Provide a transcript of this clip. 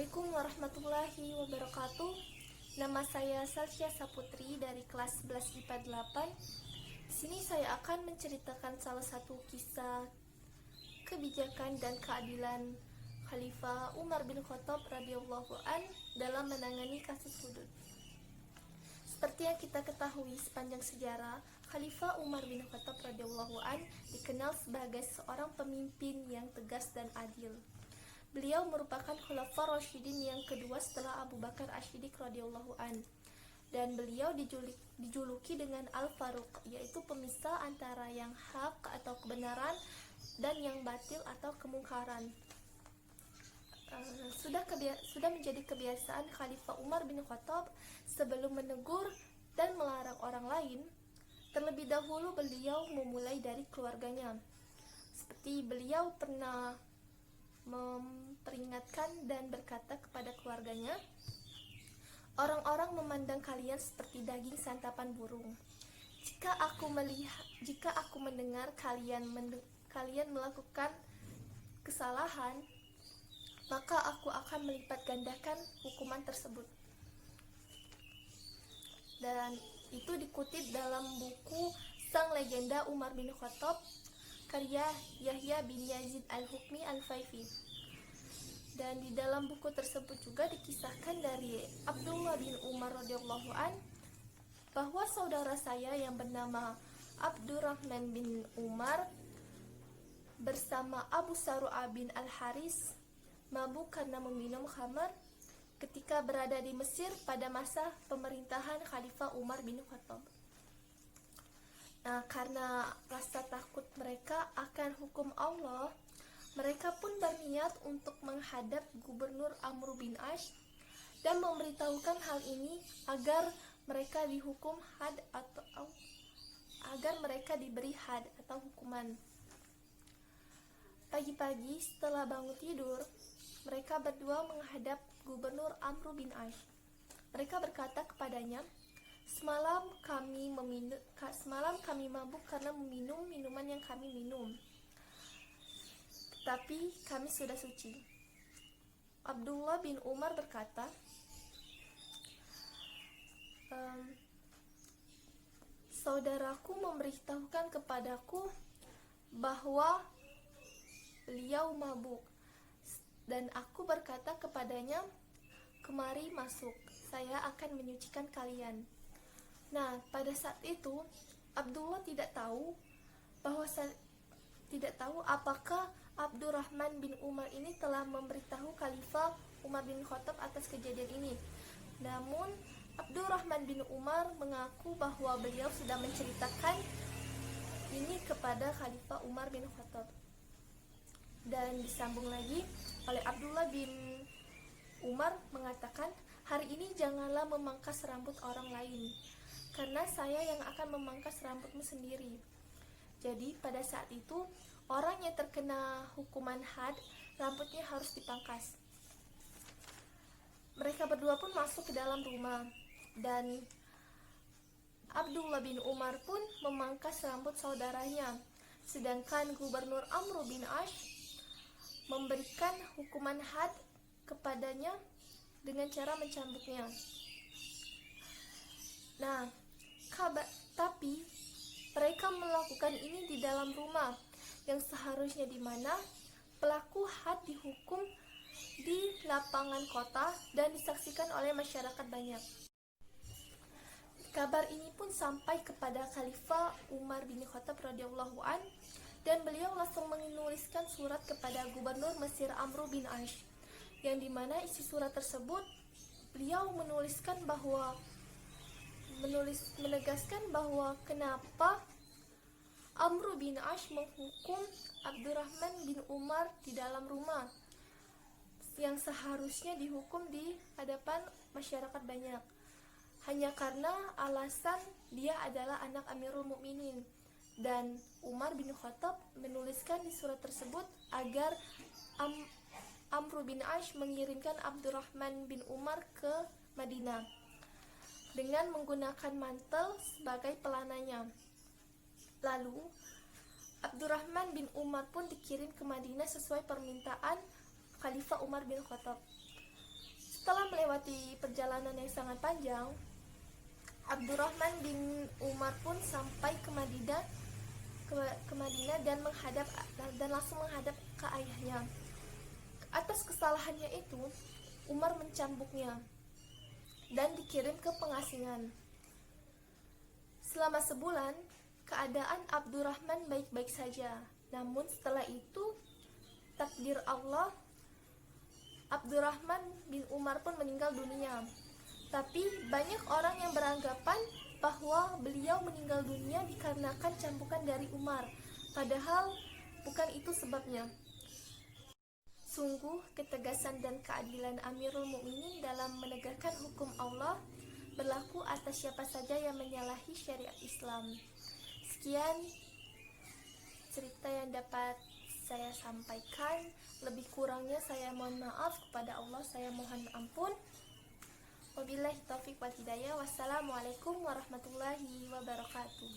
Assalamualaikum warahmatullahi wabarakatuh. Nama saya Salsya Saputri dari kelas 11 IPA 8. Di sini saya akan menceritakan salah satu kisah kebijakan dan keadilan Khalifah Umar bin Khattab radhiyallahu an dalam menangani kasus hudud. Seperti yang kita ketahui sepanjang sejarah, Khalifah Umar bin Khattab radhiyallahu an dikenal sebagai seorang pemimpin yang tegas dan adil. Beliau merupakan Khulafaur Rasyidin yang kedua setelah Abu Bakar Asy-Syiddiq radhiyallahu an. Dan beliau dijuluki dengan Al-Faruq, yaitu pemisah antara yang hak atau kebenaran dan yang batil atau kemungkaran. Sudah menjadi kebiasaan Khalifah Umar bin Khattab sebelum menegur dan melarang orang lain, terlebih dahulu beliau memulai dari keluarganya. Seperti beliau pernah memperingatkan dan berkata kepada keluarganya, "Orang-orang memandang kalian seperti daging santapan burung. Jika aku mendengar kalian melakukan kesalahan, maka aku akan melipat gandakan hukuman tersebut." Dan itu dikutip dalam buku Sang Legenda Umar bin Khattab karya Yahya bin Yazid Al-Hukmi Al-Faifi. Dan di dalam buku tersebut juga dikisahkan dari Abdullah bin Umar radhiyallahu an bahwa saudara saya yang bernama Abdurrahman bin Umar bersama Abu Saru'a bin Al-Haris mabuk karena meminum khamar ketika berada di Mesir pada masa pemerintahan Khalifah Umar bin Khattab. Nah, karena rasa takut mereka akan hukum Allah, mereka pun berniat untuk menghadap Gubernur Amr bin Ash dan memberitahukan hal ini agar mereka dihukum had atau agar mereka diberi had atau hukuman. Pagi-pagi setelah bangun tidur, mereka berdua menghadap Gubernur Amr bin Ash. Mereka berkata kepadanya, Semalam kami mabuk karena meminum minuman yang kami minum, tetapi kami sudah suci." Abdullah bin Umar berkata, "Saudaraku memberitahukan kepadaku bahwa beliau mabuk, dan aku berkata kepadanya, 'Kemari masuk, saya akan menyucikan kalian.' Nah, pada saat itu Abdullah tidak tahu apakah Abdurrahman bin Umar ini telah memberitahu Khalifah Umar bin Khattab atas kejadian ini. Namun Abdurrahman bin Umar mengaku bahwa beliau sudah menceritakan ini kepada Khalifah Umar bin Khattab. Dan disambung lagi oleh Abdullah bin Umar mengatakan, "Hari ini janganlah memangkas rambut orang lain, karena saya yang akan memangkas rambutmu sendiri." Jadi pada saat itu orang yang terkena hukuman had rambutnya harus dipangkas. Mereka berdua pun masuk ke dalam rumah dan Abdullah bin Umar pun memangkas rambut saudaranya, sedangkan Gubernur Amr bin Ash memberikan hukuman had kepadanya dengan cara mencambuknya. Nah, tapi mereka melakukan ini di dalam rumah yang seharusnya di mana pelaku had dihukum di lapangan kota dan disaksikan oleh masyarakat banyak. Kabar ini pun sampai kepada Khalifah Umar bin Khattab radhiyallahu an, dan beliau langsung menuliskan surat kepada Gubernur Mesir Amr bin Ash, yang dimana isi surat tersebut beliau menegaskan bahwa kenapa Amr bin Ash menghukum Abdurrahman bin Umar di dalam rumah yang seharusnya dihukum di hadapan masyarakat banyak, hanya karena alasan dia adalah anak Amirul Mukminin. Dan Umar bin Khattab menuliskan di surat tersebut agar Amr bin Ash mengirimkan Abdurrahman bin Umar ke Madinah dengan menggunakan mantel sebagai pelananya. Lalu Abdurrahman bin Umar pun dikirim ke Madinah sesuai permintaan Khalifah Umar bin Khattab. Setelah melewati perjalanan yang sangat panjang, Abdurrahman bin Umar pun sampai ke Madinah dan langsung menghadap ke ayahnya. Atas kesalahannya itu, Umar mencambuknya dan dikirim ke pengasingan. Selama sebulan, keadaan Abdurrahman baik-baik saja. Namun setelah itu, takdir Allah, Abdurrahman bin Umar pun meninggal dunia. Tapi banyak orang yang beranggapan bahwa beliau meninggal dunia dikarenakan cambukan dari Umar, padahal bukan itu sebabnya. Sungguh ketegasan dan keadilan Amirul Mukminin dalam menegakkan hukum Allah berlaku atas siapa saja yang menyalahi syariat Islam. Sekian cerita yang dapat saya sampaikan. Lebih kurangnya saya mohon maaf kepada Allah, saya mohon ampun. Wabillahi taufiq wal hidayah. Wassalamualaikum warahmatullahi wabarakatuh.